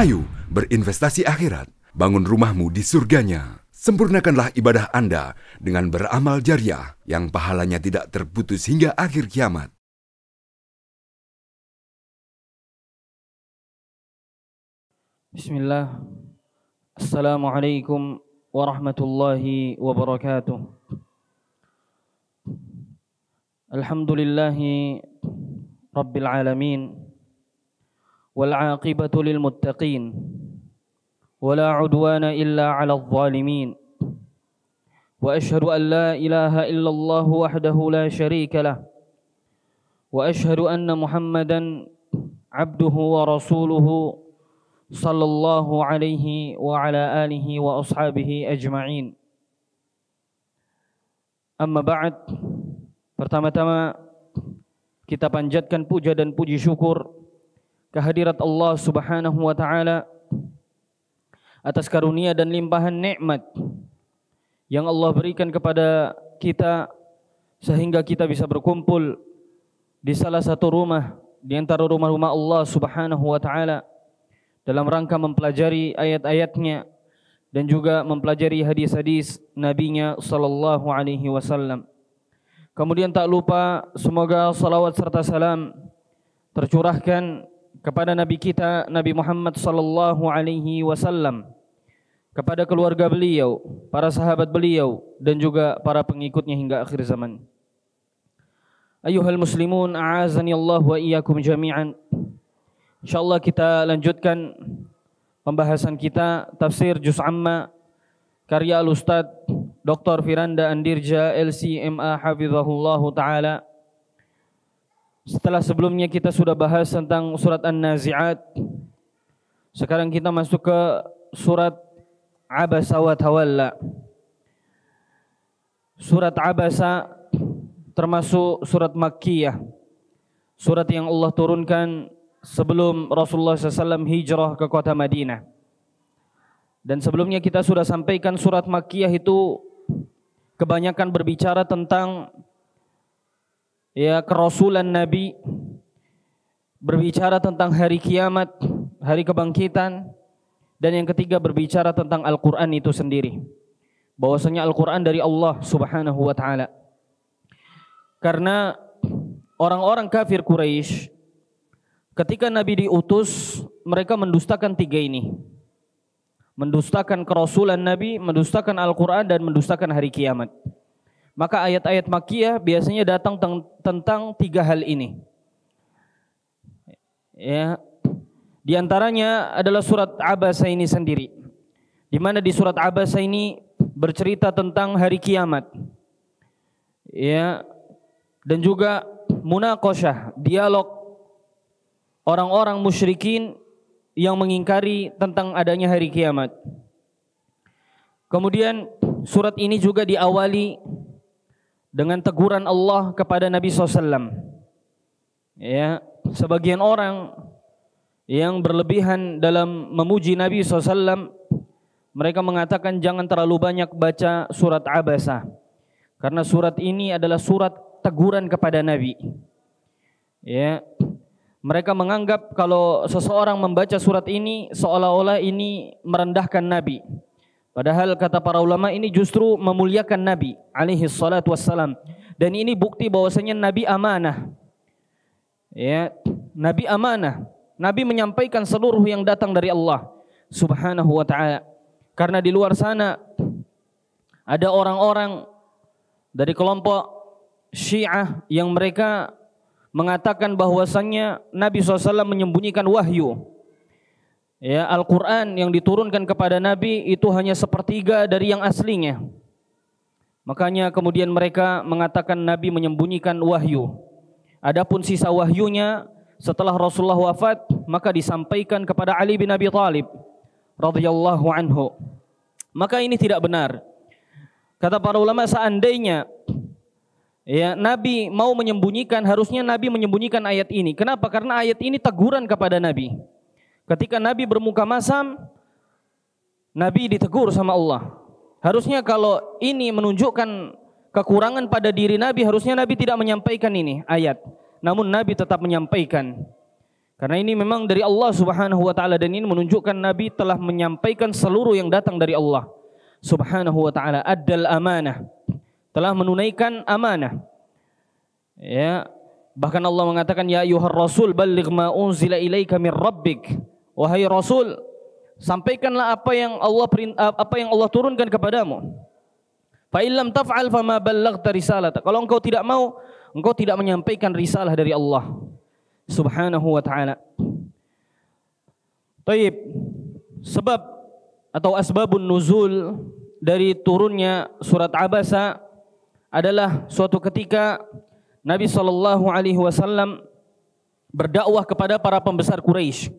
Ayo berinvestasi akhirat, bangun rumahmu di surganya. Sempurnakanlah ibadah Anda dengan beramal jariah yang pahalanya tidak terputus hingga akhir kiamat. Bismillah. Assalamualaikum warahmatullahi wabarakatuh. Alhamdulillahi Rabbil alamin. Wal aqibatu lil muttaqin. Wala udwana illa 'alal zalimin. Wa ashhadu an la ilaha illallah wahdahu la syarika lah. Wa ashhadu anna Muhammadan 'abduhu wa rasuluhu sallallahu alaihi wa ala alihi wa ashabihi ajma'in. Amma ba'd. Pertama-tama kita panjatkan puja dan puji syukur kehadirat Allah Subhanahu wa taala atas karunia dan limpahan nikmat yang Allah berikan kepada kita sehingga kita bisa berkumpul di salah satu rumah di antara rumah-rumah Allah Subhanahu wa taala dalam rangka mempelajari ayat-ayatnya dan juga mempelajari hadis-hadis Nabi-Nya sallallahu alaihi wasallam. Kemudian tak lupa semoga salawat serta salam tercurahkan kepada Nabi kita Nabi Muhammad sallallahu alaihi wasallam, kepada keluarga beliau, para sahabat beliau dan juga para pengikutnya hingga akhir zaman. Ayyuhal muslimun, a'azani Allah wa iyyakum jami'an. Insyaallah kita lanjutkan pembahasan kita tafsir Juz Amma karya Al-Ustaz Dr. Firanda Andirja LCMA hafizahullahu taala. Setelah sebelumnya kita sudah bahas tentang surat An-Nazi'at, sekarang kita masuk ke surat Abasa wa Tawalla. Surat Abasa termasuk surat Makkiyah, surat yang Allah turunkan sebelum Rasulullah SAW hijrah ke kota Madinah. Dan sebelumnya kita sudah sampaikan surat Makkiyah itu kebanyakan berbicara tentang kerasulan Nabi, berbicara tentang hari kiamat, hari kebangkitan, dan yang ketiga berbicara tentang Al-Quran itu sendiri, bahwasanya Al-Quran dari Allah Subhanahu wa taala. Karena orang-orang kafir Quraisy ketika Nabi diutus, mereka mendustakan tiga ini. Mendustakan kerasulan Nabi, mendustakan Al-Quran, dan mendustakan hari kiamat. Maka ayat-ayat Makkiyah biasanya datang tentang tiga hal ini. Ya, di antaranya adalah surat Abasa ini sendiri, di mana di surat Abasa ini bercerita tentang hari kiamat. Ya, dan juga munaqashah, dialog orang-orang musyrikin yang mengingkari tentang adanya hari kiamat. Kemudian surat ini juga diawali dengan teguran Allah kepada Nabi SAW. Ya, sebagian orang yang berlebihan dalam memuji Nabi SAW, mereka mengatakan jangan terlalu banyak baca surat Abasa, karena surat ini adalah surat teguran kepada Nabi. Ya, mereka menganggap kalau seseorang membaca surat ini seolah-olah ini merendahkan Nabi. Padahal kata para ulama ini justru memuliakan Nabi alaihi salatu wassalam. Dan ini bukti bahwasanya Nabi amanah. Ya, Nabi amanah. Nabi menyampaikan seluruh yang datang dari Allah Subhanahu wa taala. Karena di luar sana ada orang-orang dari kelompok Syiah yang mereka mengatakan bahwasannya Nabi SAW menyembunyikan wahyu. Ya, Al-Quran yang diturunkan kepada Nabi itu hanya sepertiga dari yang aslinya. Makanya kemudian mereka mengatakan Nabi menyembunyikan wahyu. Adapun sisa wahyunya setelah Rasulullah wafat, maka disampaikan kepada Ali bin Abi Thalib radhiyallahu anhu. Maka ini tidak benar. Kata para ulama, seandainya Nabi mau menyembunyikan, harusnya Nabi menyembunyikan ayat ini. Kenapa? Karena ayat ini teguran kepada Nabi. Ketika Nabi bermuka masam, Nabi ditegur sama Allah. Harusnya kalau ini menunjukkan kekurangan pada diri Nabi, harusnya Nabi tidak menyampaikan ini ayat. Namun Nabi tetap menyampaikan. Karena ini memang dari Allah Subhanahu wa taala, dan ini menunjukkan Nabi telah menyampaikan seluruh yang datang dari Allah Subhanahu wa taala. Addal amanah, telah menunaikan amanah. Ya, bahkan Allah mengatakan ya ayyuhar rasul balligh ma unzila ilaika min rabbik. Wahai Rasul, sampaikanlah apa yang Allah turunkan kepadamu. Fa illam taf'al fama ballaghta risalata. Kalau engkau tidak mau, engkau tidak menyampaikan risalah dari Allah Subhanahu wa ta'ala. Taib, sebab atau asbabun nuzul dari turunnya surat Abasa adalah suatu ketika Nabi SAW berdakwah kepada para pembesar Quraisy.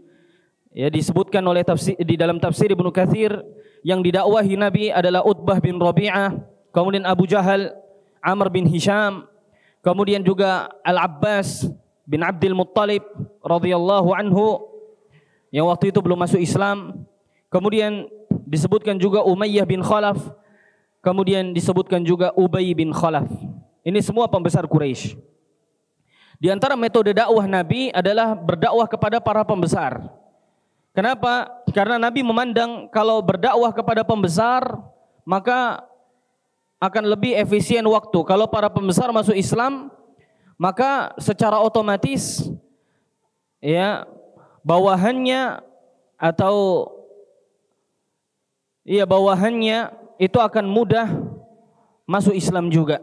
Ya, disebutkan oleh di dalam tafsir Ibnu Katsir, yang didakwahi Nabi adalah Utbah bin Rabi'ah, kemudian Abu Jahal, Amr bin Hisham, kemudian juga Al-Abbas bin Abdul Muttalib radhiyallahu anhu yang waktu itu belum masuk Islam. Kemudian disebutkan juga Umayyah bin Khalaf, kemudian disebutkan juga Ubay bin Khalaf. Ini semua pembesar Quraisy. Di antara metode dakwah Nabi adalah berdakwah kepada para pembesar. Kenapa? Karena Nabi memandang kalau berdakwah kepada pembesar maka akan lebih efisien waktu. Kalau para pembesar masuk Islam, maka secara otomatis ya bawahannya itu akan mudah masuk Islam juga.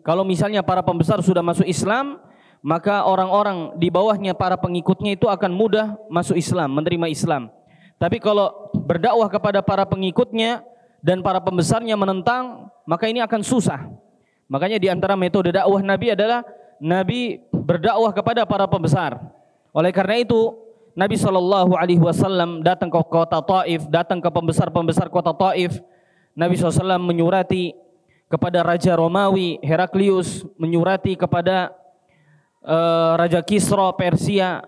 Kalau misalnya para pembesar sudah masuk Islam, maka orang-orang di bawahnya, para pengikutnya itu akan mudah masuk Islam, menerima Islam. Tapi kalau berdakwah kepada para pengikutnya dan para pembesarnya menentang, maka ini akan susah. Makanya di antara metode dakwah Nabi adalah Nabi berdakwah kepada para pembesar. Oleh karena itu, Nabi SAW datang ke kota Taif, datang ke pembesar-pembesar kota Taif. Nabi SAW menyurati kepada Raja Romawi Heraklius, menyurati kepada Raja Kisra Persia,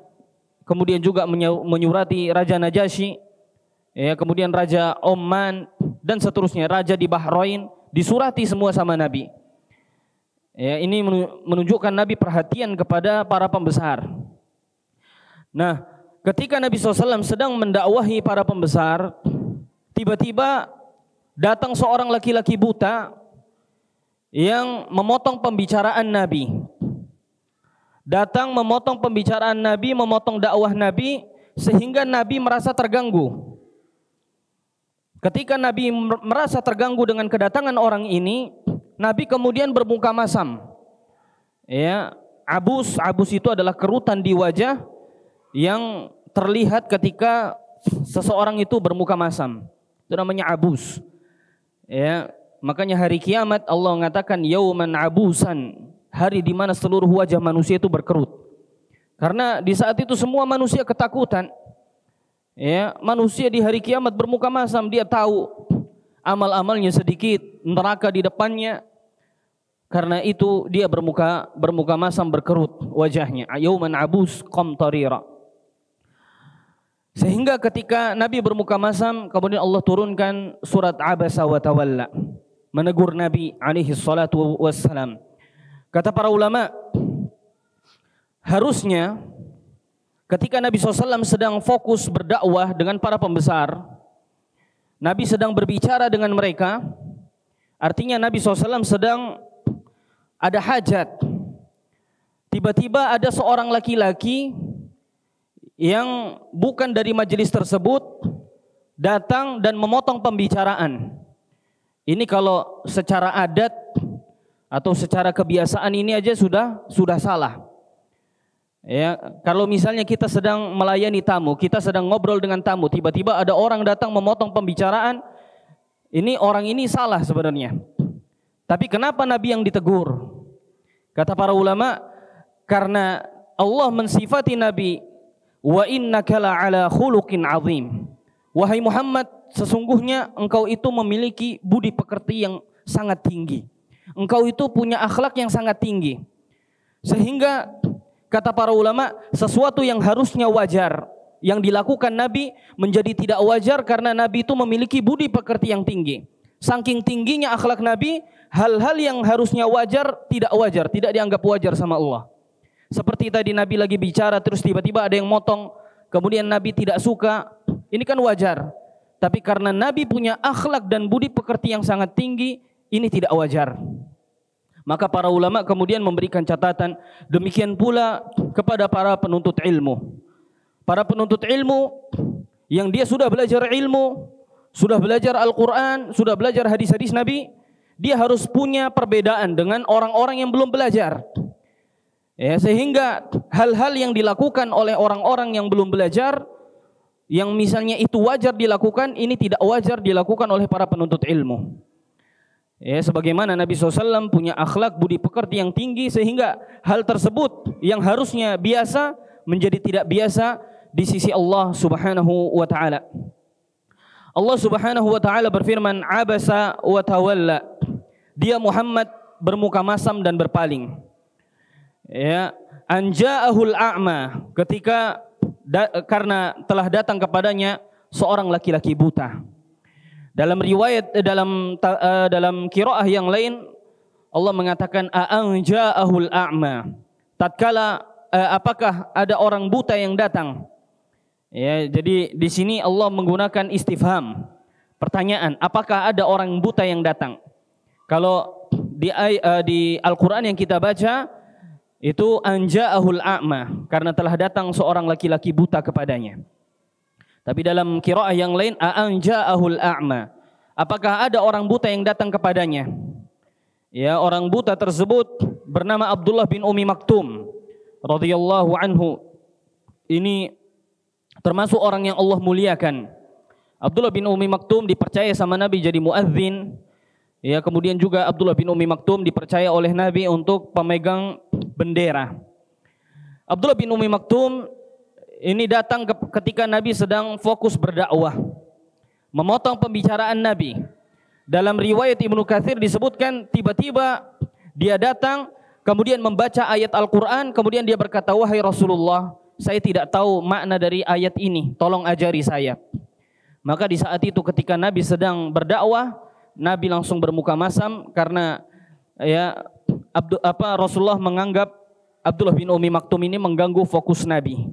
kemudian juga menyurati Raja Najasyi, ya, kemudian Raja Oman dan seterusnya, raja di Bahrain, disurati semua sama Nabi. Ya, ini menunjukkan Nabi perhatian kepada para pembesar. Nah, ketika Nabi SAW sedang mendakwahi para pembesar, tiba-tiba datang seorang laki-laki buta yang memotong pembicaraan Nabi. Datang memotong pembicaraan Nabi, memotong dakwah Nabi, sehingga Nabi merasa terganggu. Ketika Nabi merasa terganggu dengan kedatangan orang ini, Nabi kemudian bermuka masam. Ya, abus itu adalah kerutan di wajah yang terlihat ketika seseorang itu bermuka masam. Itu namanya abus. Ya, makanya hari kiamat Allah mengatakan yauman abusan, hari di mana seluruh wajah manusia itu berkerut. Karena di saat itu semua manusia ketakutan. Ya, manusia di hari kiamat bermuka masam, dia tahu amal-amalnya sedikit, neraka di depannya. Karena itu dia bermuka masam, berkerut wajahnya. Yauman abus qamtarira. Sehingga ketika Nabi bermuka masam, kemudian Allah turunkan surat Abasa wa Tawalla, menegur Nabi alaihi salatu wassalam. Kata para ulama, harusnya ketika Nabi SAW sedang fokus berdakwah dengan para pembesar, Nabi sedang berbicara dengan mereka, artinya Nabi SAW sedang ada hajat. Tiba-tiba ada seorang laki-laki yang bukan dari majelis tersebut datang dan memotong pembicaraan. Ini kalau secara adat atau secara kebiasaan ini aja sudah salah. Ya, kalau misalnya kita sedang melayani tamu, kita sedang ngobrol dengan tamu, tiba-tiba ada orang datang memotong pembicaraan, ini orang ini salah sebenarnya. Tapi kenapa Nabi yang ditegur? Kata para ulama, karena Allah mensifati Nabi, wa innaka la'ala khuluqin azim. Wahai Muhammad, sesungguhnya engkau itu memiliki budi pekerti yang sangat tinggi. Engkau itu punya akhlak yang sangat tinggi. Sehingga kata para ulama, sesuatu yang harusnya wajar yang dilakukan Nabi menjadi tidak wajar karena Nabi itu memiliki budi pekerti yang tinggi. Saking tingginya akhlak Nabi, hal-hal yang harusnya wajar tidak wajar, tidak dianggap wajar sama Allah. Seperti tadi Nabi lagi bicara terus tiba-tiba ada yang motong, kemudian Nabi tidak suka, ini kan wajar. Tapi karena Nabi punya akhlak dan budi pekerti yang sangat tinggi, ini tidak wajar. Maka para ulama kemudian memberikan catatan, demikian pula kepada para penuntut ilmu. Para penuntut ilmu yang dia sudah belajar ilmu, sudah belajar Al-Quran, sudah belajar hadis-hadis Nabi, dia harus punya perbedaan dengan orang-orang yang belum belajar. Ya, sehingga hal-hal yang dilakukan oleh orang-orang yang belum belajar, yang misalnya itu wajar dilakukan, ini tidak wajar dilakukan oleh para penuntut ilmu. Ya, sebagaimana Nabi SAW punya akhlak budi pekerti yang tinggi, sehingga hal tersebut yang harusnya biasa menjadi tidak biasa di sisi Allah Subhanahu wa taala. Allah Subhanahu wa taala berfirman, "Abasa wa tawalla." Dia Muhammad bermuka masam dan berpaling. Ya, anja'ahul a'ma, ketika karena telah datang kepadanya seorang laki-laki buta. Dalam riwayat dalam qiraah yang lain Allah mengatakan anja'ahul a'ma. Tatkala apakah ada orang buta yang datang? Ya, jadi di sini Allah menggunakan istifham, pertanyaan, apakah ada orang buta yang datang? Kalau di Al-Qur'an yang kita baca itu anja'ahul a'ma, karena telah datang seorang laki-laki buta kepadanya. Tapi dalam qiraah yang lain anja'ahul a'ma, apakah ada orang buta yang datang kepadanya? Ya, orang buta tersebut bernama Abdullah bin Ummi Maktum radhiyallahu anhu. Ini termasuk orang yang Allah muliakan. Abdullah bin Ummi Maktum dipercaya sama Nabi jadi muadzin. Ya, kemudian juga Abdullah bin Ummi Maktum dipercaya oleh Nabi untuk pemegang bendera. Abdullah bin Ummi Maktum ini datang ketika Nabi sedang fokus berdakwah, memotong pembicaraan Nabi. Dalam riwayat Ibnu Katsir disebutkan tiba-tiba dia datang, kemudian membaca ayat Al-Quran, kemudian dia berkata, "Wahai Rasulullah, saya tidak tahu makna dari ayat ini, tolong ajari saya." Maka di saat itu ketika Nabi sedang berdakwah, Nabi langsung bermuka masam karena ya Rasulullah menganggap Abdullah bin Ummi Maktum ini mengganggu fokus Nabi.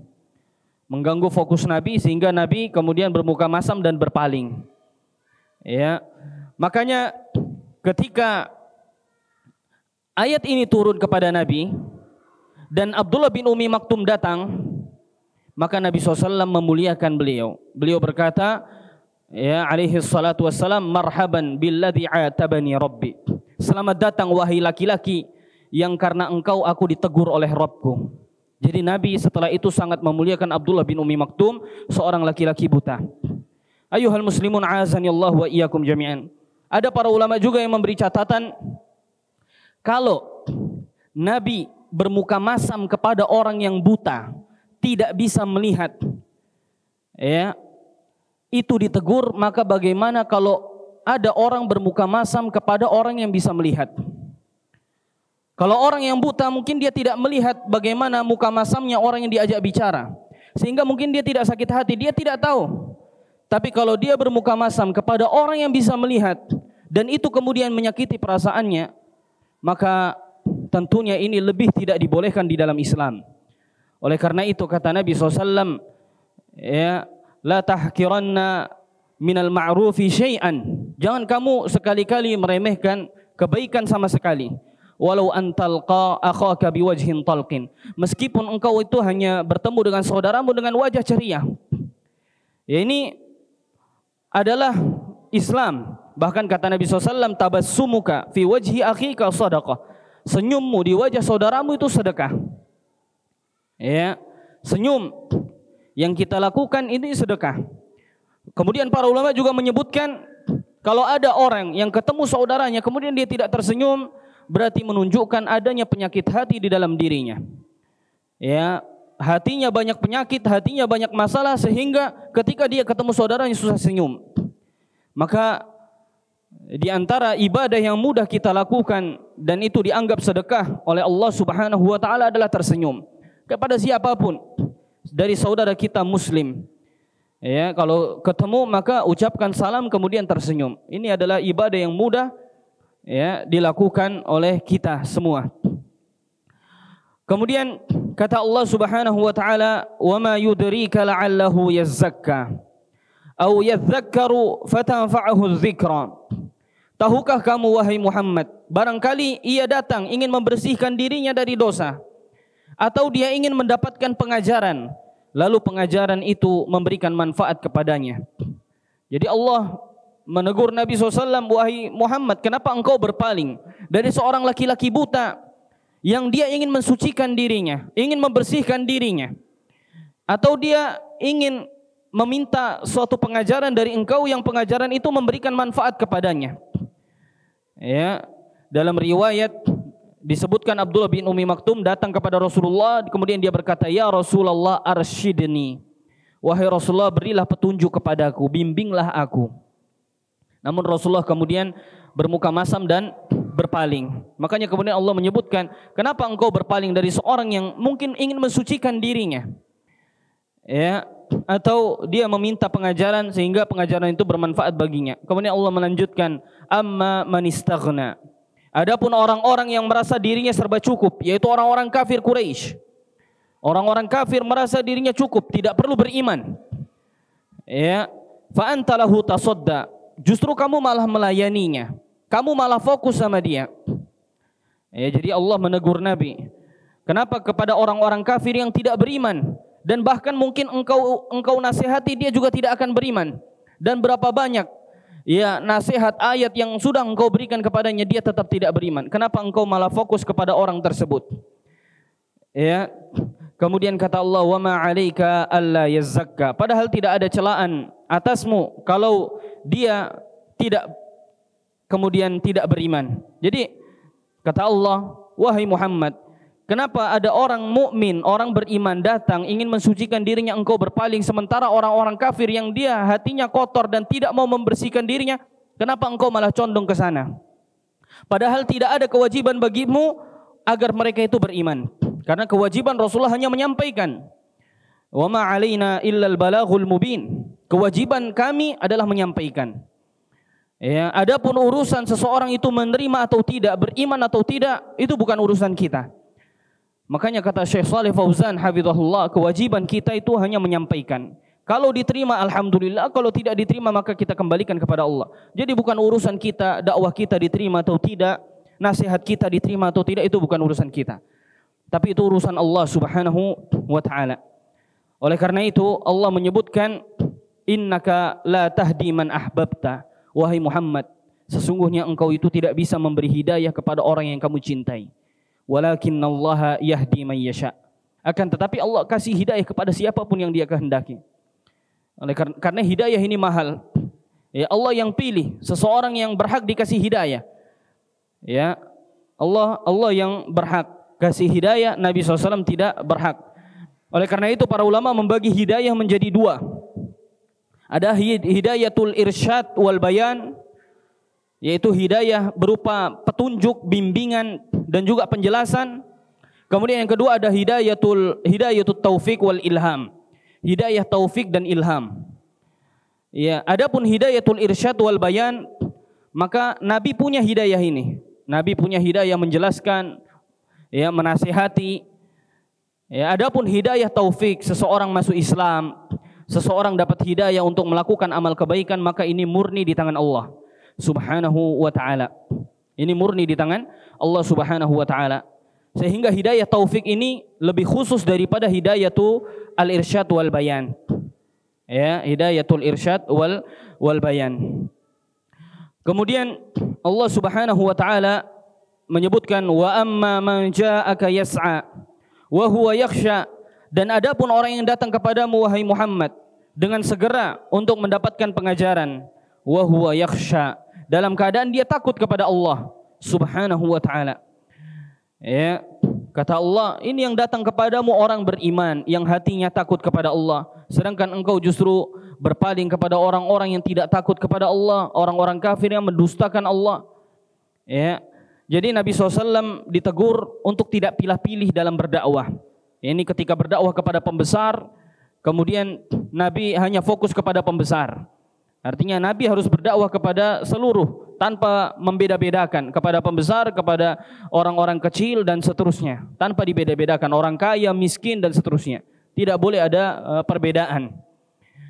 Mengganggu fokus Nabi sehingga Nabi kemudian bermuka masam dan berpaling. Ya. Makanya ketika ayat ini turun kepada Nabi dan Abdullah bin Ummi Maktum datang, maka Nabi SAW memuliakan beliau. Beliau berkata, ya alaihi salatu wassalam, marhaban billadhi atabani rabbi. Selamat datang wahai laki-laki yang karena engkau aku ditegur oleh Rabbku. Jadi Nabi setelah itu sangat memuliakan Abdullah bin Ummi Maktum, seorang laki-laki buta. Ayuhal muslimun azanillahu wa iyyakum jami'an. Ada para ulama juga yang memberi catatan, kalau Nabi bermuka masam kepada orang yang buta, tidak bisa melihat, ya, itu ditegur, maka bagaimana kalau ada orang bermuka masam kepada orang yang bisa melihat? Kalau orang yang buta mungkin dia tidak melihat bagaimana muka masamnya orang yang diajak bicara, sehingga mungkin dia tidak sakit hati, dia tidak tahu. Tapi kalau dia bermuka masam kepada orang yang bisa melihat dan itu kemudian menyakiti perasaannya, maka tentunya ini lebih tidak dibolehkan di dalam Islam. Oleh karena itu kata Nabi SAW, ya, la tahkiranna minal ma'rufi syai'an. Jangan kamu sekali-kali meremehkan kebaikan sama sekali. Walau antalqa akhaka biwajhin talqin. Meskipun engkau itu hanya bertemu dengan saudaramu dengan wajah ceria. Ya, ini adalah Islam. Bahkan kata Nabi SAW, tabassumuka fi wajhi akhika sadaqah. Senyummu di wajah saudaramu itu sedekah. Ya, senyum yang kita lakukan ini sedekah. Kemudian para ulama juga menyebutkan, kalau ada orang yang ketemu saudaranya kemudian dia tidak tersenyum, berarti menunjukkan adanya penyakit hati di dalam dirinya. Ya, hatinya banyak penyakit, hatinya banyak masalah, sehingga ketika dia ketemu saudaranya susah senyum. Maka di antara ibadah yang mudah kita lakukan dan itu dianggap sedekah oleh Allah Subhanahu wa taala adalah tersenyum kepada siapapun dari saudara kita muslim. Ya, kalau ketemu maka ucapkan salam kemudian tersenyum. Ini adalah ibadah yang mudah, ya, dilakukan oleh kita semua. Kemudian kata Allah Subhanahu wa taala, "Wa ma yudrika la'allahu yazzakka aw yadhakkaru fatanfa'ahu dzikra." Tahukah kamu wahai Muhammad, barangkali ia datang ingin membersihkan dirinya dari dosa, atau dia ingin mendapatkan pengajaran, lalu pengajaran itu memberikan manfaat kepadanya. Jadi Allah menegur Nabi SAW, "Wahai Muhammad, kenapa engkau berpaling dari seorang laki-laki buta yang dia ingin mensucikan dirinya, ingin membersihkan dirinya, atau dia ingin meminta suatu pengajaran dari engkau yang pengajaran itu memberikan manfaat kepadanya." Ya, dalam riwayat disebutkan Abdullah bin Ummi Maktum datang kepada Rasulullah, kemudian dia berkata, "Ya Rasulullah, arsyidni." Wahai Rasulullah, berilah petunjuk kepadaku, bimbinglah aku. Namun Rasulullah kemudian bermuka masam dan berpaling. Makanya kemudian Allah menyebutkan, kenapa engkau berpaling dari seorang yang mungkin ingin mensucikan dirinya, ya, atau dia meminta pengajaran sehingga pengajaran itu bermanfaat baginya. Kemudian Allah melanjutkan, "Amma man istaghna." Adapun orang-orang yang merasa dirinya serba cukup, yaitu orang-orang kafir Quraisy. Orang-orang kafir merasa dirinya cukup, tidak perlu beriman. Ya, fa anta lahu tasadda. Justru kamu malah melayaninya. Kamu malah fokus sama dia. Ya, jadi Allah menegur Nabi. Kenapa kepada orang-orang kafir yang tidak beriman, dan bahkan mungkin engkau nasihati dia juga tidak akan beriman. Dan berapa banyak ya nasihat ayat yang sudah engkau berikan kepadanya, dia tetap tidak beriman. Kenapa engkau malah fokus kepada orang tersebut? Ya. Kemudian kata Allah, "Wa ma 'alaika alla yazzakka." Padahal tidak ada celaan atasmu kalau dia kemudian tidak beriman. Jadi kata Allah, "Wahai Muhammad, kenapa ada orang mukmin, orang beriman datang ingin mensucikan dirinya, engkau berpaling, sementara orang-orang kafir yang dia hatinya kotor dan tidak mau membersihkan dirinya, kenapa engkau malah condong ke sana? Padahal tidak ada kewajiban bagimu agar mereka itu beriman." Karena kewajiban Rasulullah hanya menyampaikan. "Wa ma 'alaina illal balaghul mubin." Kewajiban kami adalah menyampaikan. Ya, adapun urusan seseorang itu menerima atau tidak, beriman atau tidak, itu bukan urusan kita. Makanya kata Syekh Shalih Fauzan hafizahullah, kewajiban kita itu hanya menyampaikan. Kalau diterima alhamdulillah, kalau tidak diterima maka kita kembalikan kepada Allah. Jadi bukan urusan kita dakwah kita diterima atau tidak, nasihat kita diterima atau tidak, itu bukan urusan kita. Tapi itu urusan Allah Subhanahu wa taala. Oleh karena itu Allah menyebutkan, "Innaka la tahdi man ahbabta." Wahai Muhammad, sesungguhnya engkau itu tidak bisa memberi hidayah kepada orang yang kamu cintai. Walakinnallaha yahdi man yasha. Akan tetapi Allah kasih hidayah kepada siapapun yang Dia kehendaki. Oleh karena hidayah ini mahal. Ya, Allah yang pilih seseorang yang berhak dikasih hidayah. Ya, Allah yang berhak kasih hidayah, Nabi SAW tidak berhak. Oleh karena itu para ulama membagi hidayah menjadi dua. Ada hidayatul irsyad wal bayan, yaitu hidayah berupa petunjuk, bimbingan dan juga penjelasan. Kemudian yang kedua ada hidayatul taufik wal ilham. Hidayah taufik dan ilham. Ya, adapun hidayatul irsyad wal bayan, maka Nabi punya hidayah ini. Nabi punya hidayah menjelaskan, ya, menasihati. Ya, adapun hidayah taufik, seseorang masuk Islam, seseorang dapat hidayah untuk melakukan amal kebaikan, maka ini murni di tangan Allah Subhanahu wa taala. Ini murni di tangan Allah Subhanahu wa taala. Sehingga hidayah taufik ini lebih khusus daripada hidayatul al-irsyad wal bayan. Ya, hidayatul irsyad wal bayan. Kemudian Allah Subhanahu wa taala menyebutkan, "Wa amma man ja'aka yas'a wa huwa yakhsha." Dan adapun orang yang datang kepadamu wahai Muhammad dengan segera untuk mendapatkan pengajaran, wa huwa yakhsha, dalam keadaan dia takut kepada Allah Subhanahu wa taala. Ya, kata Allah, ini yang datang kepadamu orang beriman yang hatinya takut kepada Allah, sedangkan engkau justru berpaling kepada orang-orang yang tidak takut kepada Allah, orang-orang kafir yang mendustakan Allah. Ya, jadi Nabi SAW ditegur untuk tidak pilih-pilih dalam berdakwah. Ini ketika berdakwah kepada pembesar, kemudian Nabi hanya fokus kepada pembesar. Artinya Nabi harus berdakwah kepada seluruh tanpa membeda-bedakan kepada pembesar, kepada orang-orang kecil dan seterusnya, tanpa dibeda-bedakan orang kaya, miskin dan seterusnya. Tidak boleh ada perbedaan.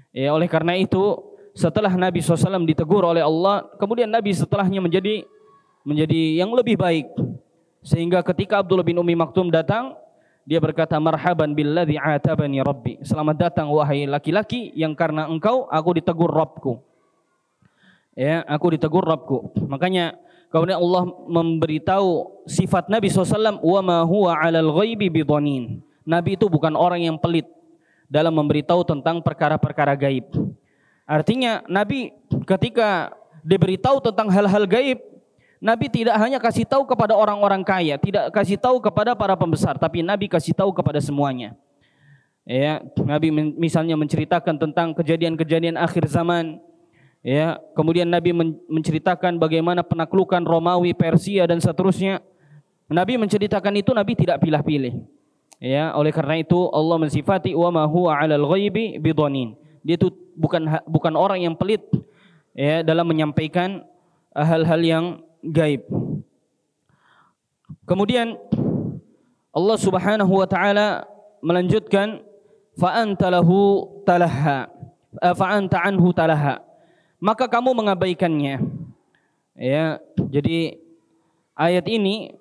Ya, oleh karena itu setelah Nabi SAW ditegur oleh Allah, kemudian Nabi setelahnya menjadi yang lebih baik, sehingga ketika Abdullah bin Ummi Maktum datang, dia berkata, marhaban billadzi atabani rabbi, selamat datang wahai laki-laki yang karena engkau aku ditegur Rabbku. Ya, aku ditegur Rabbku. Makanya kemudian Allah memberitahu sifat Nabi SAW, wa ma huwa 'alal ghaibi bidhanin. Nabi itu bukan orang yang pelit dalam memberitahu tentang perkara-perkara gaib. Artinya Nabi ketika diberitahu tentang hal-hal gaib, Nabi tidak hanya kasih tahu kepada orang-orang kaya, tidak kasih tahu kepada para pembesar, tapi Nabi kasih tahu kepada semuanya. Ya, Nabi misalnya menceritakan tentang kejadian-kejadian akhir zaman. Ya, kemudian Nabi menceritakan bagaimana penaklukan Romawi, Persia dan seterusnya. Nabi menceritakan itu, Nabi tidak pilih-pilih. Ya, oleh karena itu Allah mensifati wa ma huwa 'alal ghaibi bidhanin. Dia itu bukan orang yang pelit ya dalam menyampaikan hal-hal yang gaib. Kemudian Allah Subhanahu wa taala melanjutkan fa anta lahu talaha fa anta anhu talaha, maka kamu mengabaikannya. Ya, jadi ayat ini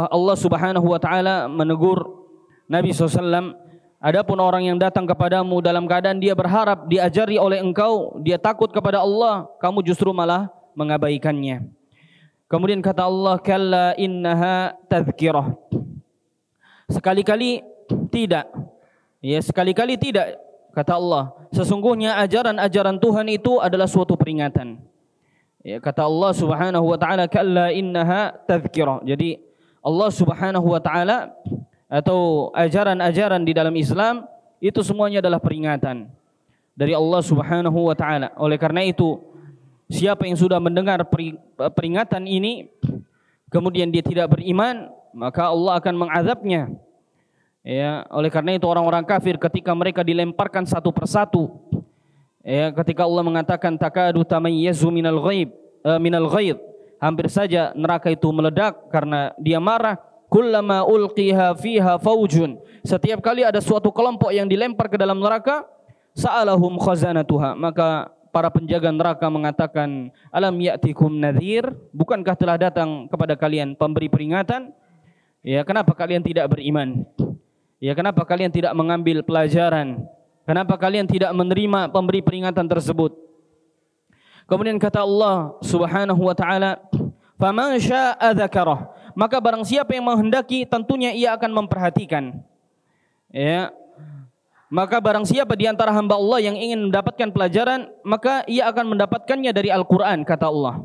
Allah Subhanahu wa taala menegur Nabi SAW, adapun orang yang datang kepadamu dalam keadaan dia berharap diajari oleh engkau, dia takut kepada Allah, kamu justru malah mengabaikannya. Kemudian kata Allah, kalla innaha tadhkirah. Sekali-kali tidak. Ya, sekali-kali tidak, kata Allah. Sesungguhnya ajaran-ajaran Tuhan itu adalah suatu peringatan. Ya, kata Allah Subhanahu wa taala, kalla innaha tadhkirah. Jadi Allah Subhanahu wa taala atau ajaran-ajaran di dalam Islam itu semuanya adalah peringatan dari Allah Subhanahu wa taala. Oleh karena itu, siapa yang sudah mendengar peringatan ini kemudian dia tidak beriman, maka Allah akan mengazabnya. Ya, oleh karena itu orang-orang kafir ketika mereka dilemparkan satu persatu, ya, ketika Allah mengatakan takadu tamayyazu minal ghaid, hampir saja neraka itu meledak karena dia marah. Kullama ulqiha fiha faujun, setiap kali ada suatu kelompok yang dilempar ke dalam neraka, sa'alahum khazanatuha, maka para penjaga neraka mengatakan, alam ya'tikum nadhir, bukankah telah datang kepada kalian pemberi peringatan? Ya, kenapa kalian tidak beriman? Ya, kenapa kalian tidak mengambil pelajaran? Kenapa kalian tidak menerima pemberi peringatan tersebut? Kemudian kata Allah Subhanahu wa taala, faman syaa'a dzakarah, maka barang siapa yang menghendaki tentunya ia akan memperhatikan. Ya, maka barang siapa di antara hamba Allah yang ingin mendapatkan pelajaran, maka ia akan mendapatkannya dari Al-Quran, kata Allah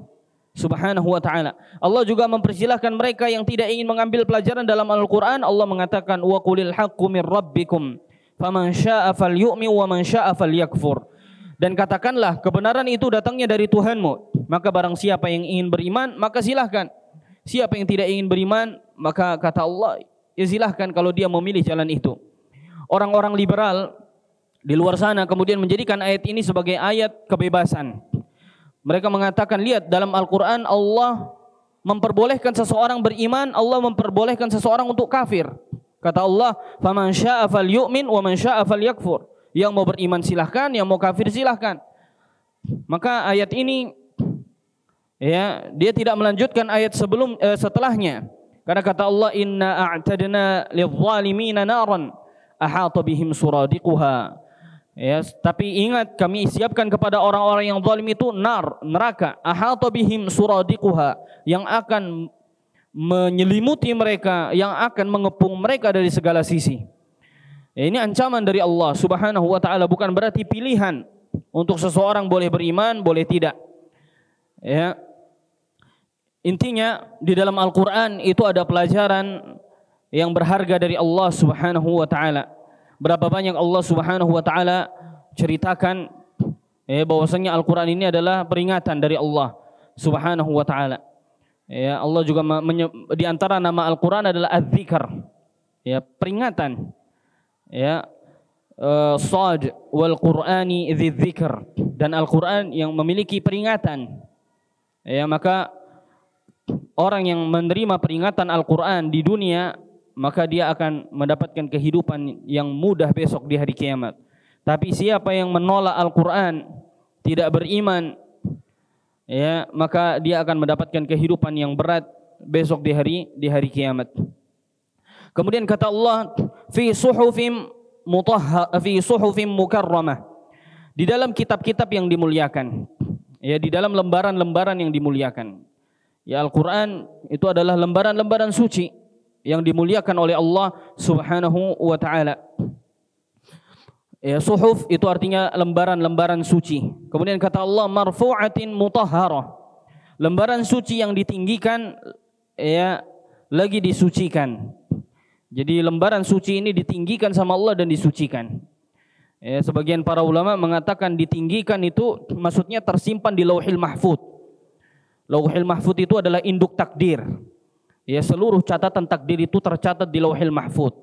Subhanahu wa ta'ala. Allah juga mempersilahkan mereka yang tidak ingin mengambil pelajaran dalam Al-Quran. Allah mengatakan, wa qulil haqqu min rabbikum faman syaa'a falyu'min wa man syaa'a falyakfur. Dan katakanlah kebenaran itu datangnya dari Tuhanmu, maka barang siapa yang ingin beriman maka silahkan. Siapa yang tidak ingin beriman, maka kata Allah, ya silahkan kalau dia memilih jalan itu. Orang-orang liberal di luar sana kemudian menjadikan ayat ini sebagai ayat kebebasan. Mereka mengatakan, lihat dalam Al-Quran Allah memperbolehkan seseorang beriman, Allah memperbolehkan seseorang untuk kafir. Kata Allah, faman syaa'a falyu'min wa man syaa'a falyakfur. Yang mau beriman silahkan, yang mau kafir silahkan. Maka ayat ini, ya, dia tidak melanjutkan ayat setelahnya. Karena kata Allah, inna a'tadna lidh-dhalimina naran ahata bihim suradiquha. Ya, tapi ingat, kami siapkan kepada orang-orang yang zalim itu neraka, ahata bihim suradiquha, yang akan menyelimuti mereka, yang akan mengepung mereka dari segala sisi. Ya, ini ancaman dari Allah Subhanahu wa taala, bukan berarti pilihan untuk seseorang boleh beriman, boleh tidak. Ya. Intinya di dalam Al-Qur'an itu ada pelajaran yang berharga dari Allah Subhanahu wa taala. Berapa banyak Allah Subhanahu wa taala ceritakan bahwasanya Al-Qur'an ini adalah peringatan dari Allah Subhanahu wa taala. Ya, Allah juga di antara nama Al-Qur'an adalah Az-Dzikr. Ya, peringatan. Ya, Shad wal Qur'ani dzikr, dan Al-Qur'an yang memiliki peringatan. Ya, maka orang yang menerima peringatan Al-Quran di dunia, maka dia akan mendapatkan kehidupan yang mudah besok di hari kiamat. Tapi siapa yang menolak Al-Quran, tidak beriman, ya, maka dia akan mendapatkan kehidupan yang berat besok di hari kiamat. Kemudian kata Allah, fi suhufim mukarramah, di dalam kitab-kitab yang dimuliakan, ya, di dalam lembaran-lembaran yang dimuliakan. Ya, Al-Quran itu adalah lembaran-lembaran suci yang dimuliakan oleh Allah Subhanahu wa ta'ala. Ya, suhuf itu artinya lembaran-lembaran suci. Kemudian kata Allah, marfu'atin mutahharah, lembaran suci yang ditinggikan, ya, lagi disucikan. Jadi lembaran suci ini ditinggikan sama Allah dan disucikan. Ya, sebagian para ulama mengatakan ditinggikan itu maksudnya tersimpan di Lauhil Mahfuz. Lauhil Mahfuz itu adalah induk takdir. Ya, seluruh catatan takdir itu tercatat di Lauhil Mahfuz.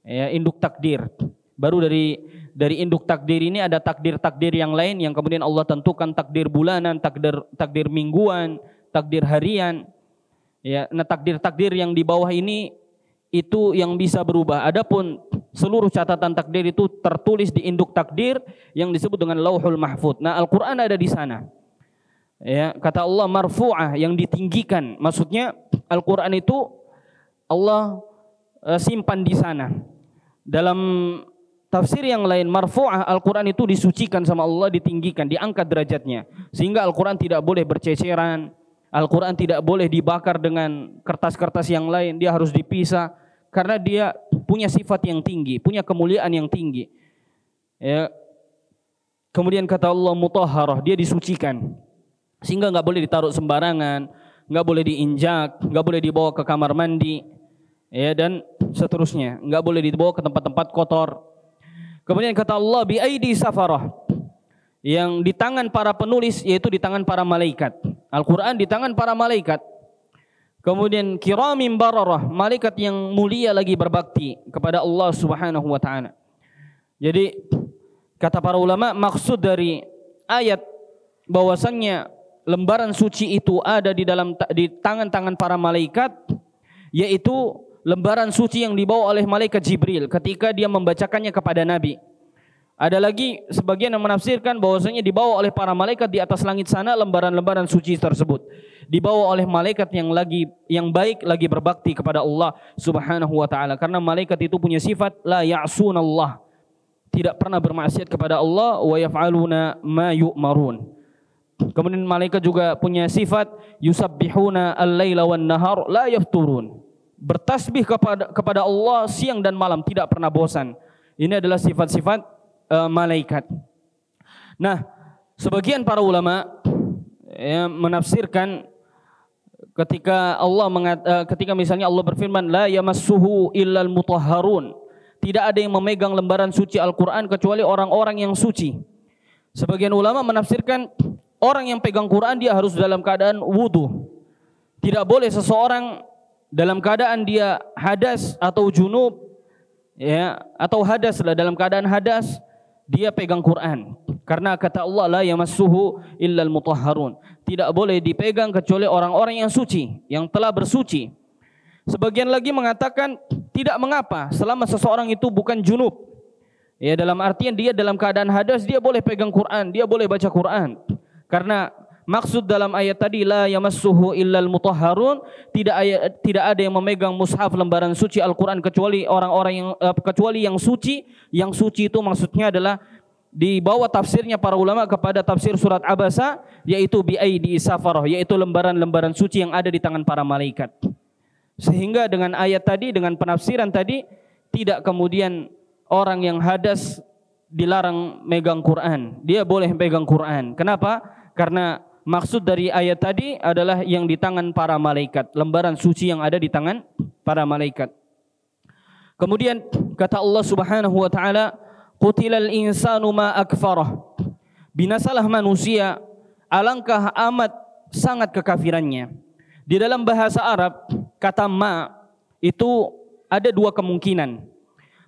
Ya, induk takdir. Baru dari induk takdir ini ada takdir-takdir yang lain yang kemudian Allah tentukan, takdir bulanan, takdir mingguan, takdir harian. Ya, nah takdir-takdir yang di bawah ini itu yang bisa berubah. Adapun seluruh catatan takdir itu tertulis di induk takdir yang disebut dengan Lauhul Mahfuz. Nah, Al-Qur'an ada di sana. Ya, kata Allah marfu'ah, yang ditinggikan. Maksudnya Al-Qur'an itu Allah simpan di sana. Dalam tafsir yang lain, marfu'ah, Al-Qur'an itu disucikan sama Allah, ditinggikan, diangkat derajatnya. Sehingga Al-Qur'an tidak boleh berceceran, Al-Qur'an tidak boleh dibakar dengan kertas-kertas yang lain, dia harus dipisah karena dia punya sifat yang tinggi, punya kemuliaan yang tinggi. Ya. Kemudian kata Allah mutahharah, dia disucikan. Sehingga nggak boleh ditaruh sembarangan, nggak boleh diinjak, nggak boleh dibawa ke kamar mandi, ya, dan seterusnya, nggak boleh dibawa ke tempat-tempat kotor. Kemudian kata Allah bi aidi safarah, yang di tangan para penulis, yaitu di tangan para malaikat. Al-Quran di tangan para malaikat. Kemudian kiramin bararah, malaikat yang mulia lagi berbakti kepada Allah Subhanahu wa ta'ala. Jadi kata para ulama, maksud dari ayat bahwasannya lembaran suci itu ada di tangan-tangan para malaikat, yaitu lembaran suci yang dibawa oleh malaikat Jibril ketika dia membacakannya kepada Nabi. Ada lagi sebagian yang menafsirkan bahwasanya dibawa oleh para malaikat di atas langit sana lembaran-lembaran suci tersebut. Dibawa oleh malaikat yang baik lagi berbakti kepada Allah Subhanahu wa taala. Karena malaikat itu punya sifat la ya'sunallah, tidak pernah bermaksiat kepada Allah, wa yaf'aluna ma yu'marun. Kemudian malaikat juga punya sifat yusabbihuna al-laila wan nahar la yafturun, bertasbih kepada Allah siang dan malam, tidak pernah bosan. Ini adalah sifat-sifat malaikat. Nah, sebagian para ulama menafsirkan ketika misalnya Allah berfirman la yamassuhu illal mutahharun, tidak ada yang memegang lembaran suci Al-Quran kecuali orang-orang yang suci. Sebagian ulama menafsirkan orang yang pegang Quran dia harus dalam keadaan wudu. Tidak boleh seseorang dalam keadaan dia hadas atau junub, ya, atau hadas lah, dalam keadaan hadas dia pegang Quran. Karena kata Allah la yamassuhu illal mutahharun, tidak boleh dipegang kecuali orang-orang yang suci, yang telah bersuci. Sebagian lagi mengatakan tidak mengapa selama seseorang itu bukan junub. Ya, dalam artian dia dalam keadaan hadas dia boleh pegang Quran, dia boleh baca Quran. Karena maksud dalam ayat tadi la yamassuhu illal mutahharun, tidak ada yang memegang mushaf lembaran suci Al-Qur'an kecuali orang-orang yang suci. Yang suci itu maksudnya adalah dibawa tafsirnya para ulama kepada tafsir surat Abasa, yaitu bi aidi safarah, yaitu lembaran-lembaran suci yang ada di tangan para malaikat. Sehingga dengan ayat tadi, dengan penafsiran tadi, tidak kemudian orang yang hadas dilarang megang Quran, dia boleh pegang Quran. Kenapa? Karena maksud dari ayat tadi adalah yang di tangan para malaikat, lembaran suci yang ada di tangan para malaikat. Kemudian kata Allah Subhanahu wa taala, qutilal insanu ma akfarah, binasalah manusia, alangkah amat sangat kekafirannya. Di dalam bahasa Arab, kata ma itu ada dua kemungkinan.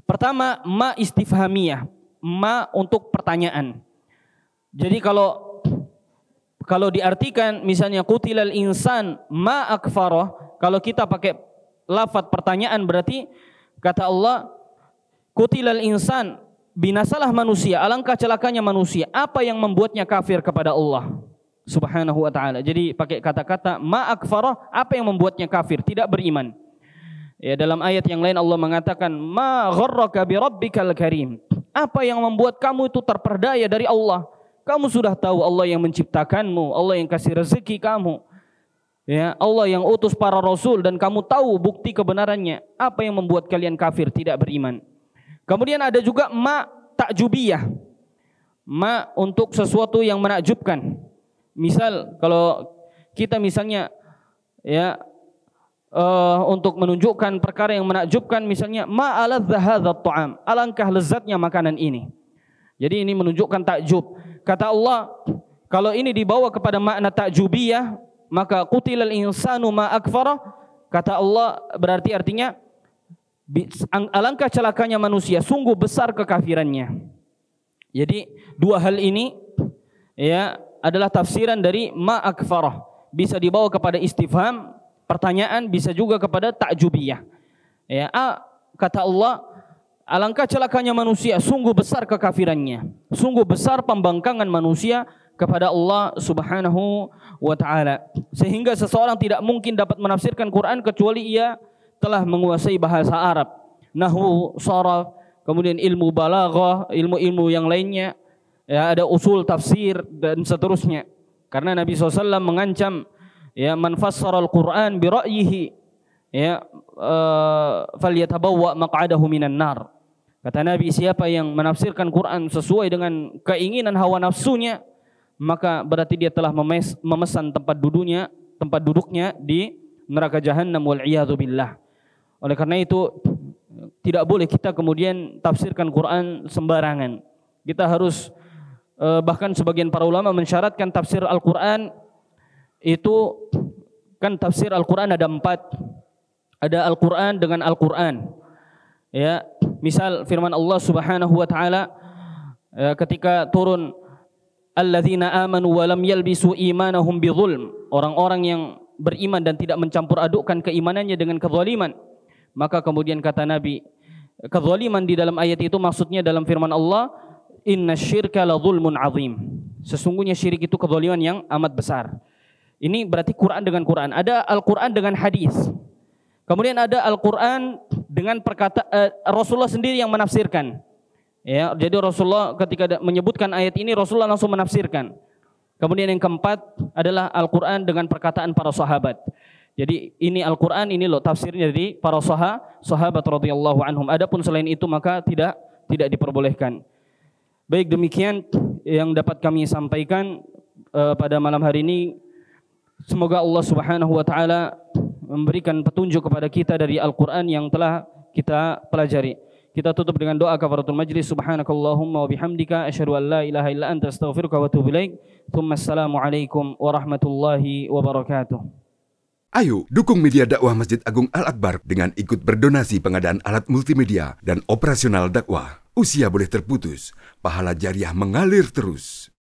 Pertama, ma istifhamiyah, ma untuk pertanyaan. Jadi kalau kalau diartikan misalnya qutilal insan ma akfarah, kalau kita pakai lafaz pertanyaan berarti kata Allah qutilal insan, binasalah manusia, alangkah celakanya manusia, apa yang membuatnya kafir kepada Allah Subhanahu wa taala. Jadi pakai kata-kata ma akfarah, apa yang membuatnya kafir, tidak beriman. Ya, dalam ayat yang lain Allah mengatakan ma gharraka bi rabbikal karim, apa yang membuat kamu itu terperdaya dari Allah? Kamu sudah tahu Allah yang menciptakanmu, Allah yang kasih rezeki kamu, ya, Allah yang utus para rasul, dan kamu tahu bukti kebenarannya. Apa yang membuat kalian kafir, tidak beriman? Kemudian ada juga ma ta'jubiyah, ma untuk sesuatu yang menakjubkan. Misal kalau kita misalnya ya untuk menunjukkan perkara yang menakjubkan, misalnya ma aladza hadzal ta'am, alangkah lezatnya makanan ini. Jadi ini menunjukkan takjub. Kata Allah, kalau ini dibawa kepada makna takjubiyah, maka qutilal insanu ma akfarah, kata Allah berarti artinya alangkah celakanya manusia, sungguh besar kekafirannya. Jadi dua hal ini ya adalah tafsiran dari ma akfarah. Bisa dibawa kepada istifham, pertanyaan, bisa juga kepada takjubiyah. Ya, kata Allah, alangkah celakanya manusia, sungguh besar kekafirannya, sungguh besar pembangkangan manusia kepada Allah Subhanahu wa taala. Sehingga seseorang tidak mungkin dapat menafsirkan Quran kecuali ia telah menguasai bahasa Arab, nahwu, sharaf, kemudian ilmu balaghah, ilmu-ilmu yang lainnya, ya, ada usul tafsir dan seterusnya. Karena Nabi SAW mengancam, ya, man fassara al-Quran bi ra'yihi, ya, falyatabawwa maq'adahu minan nar. Kata Nabi, siapa yang menafsirkan Quran sesuai dengan keinginan hawa nafsunya, maka berarti dia telah memesan tempat duduknya di neraka jahanam, wal iyadzu billah. Oleh karena itu tidak boleh kita kemudian tafsirkan Quran sembarangan. Kita harus bahkan sebagian para ulama mensyaratkan tafsir Al-Quran itu, kan tafsir Al-Quran ada 4. Ada Al-Quran dengan Al-Quran. Ya, misal firman Allah Subhanahu wa taala ketika turun alladzina amanu wa lam yalbisu imanahum bidzulm, orang-orang yang beriman dan tidak mencampur adukkan keimanannya dengan kezaliman. Maka kemudian kata Nabi, kezaliman di dalam ayat itu maksudnya dalam firman Allah, innasyirka la dzulmun azim. Sesungguhnya syirik itu kezaliman yang amat besar. Ini berarti Quran dengan Quran. Ada Al-Quran dengan hadis. Kemudian ada Al-Quran dengan Rasulullah sendiri yang menafsirkan. Ya, jadi Rasulullah ketika menyebutkan ayat ini, Rasulullah langsung menafsirkan. Kemudian yang keempat adalah Al-Quran dengan perkataan para sahabat. Jadi ini Al-Quran, ini loh tafsirnya dari para sahabat radhiyallahu anhum. Adapun selain itu maka tidak diperbolehkan. Baik, demikian yang dapat kami sampaikan pada malam hari ini. Semoga Allah Subhanahu wa taala memberikan petunjuk kepada kita dari Al-Quran yang telah kita pelajari. Kita tutup dengan doa kafaratul majlis. Subhanakallahumma wa bihamdika asyhadu an la ilaha illa anta astaghfiruka wa atubu ilaik. Assalamu alaikum warahmatullahi wabarakatuh. Ayo dukung media dakwah Masjid Agung Al-Akbar dengan ikut berdonasi pengadaan alat multimedia dan operasional dakwah. Usia boleh terputus, pahala jariah mengalir terus.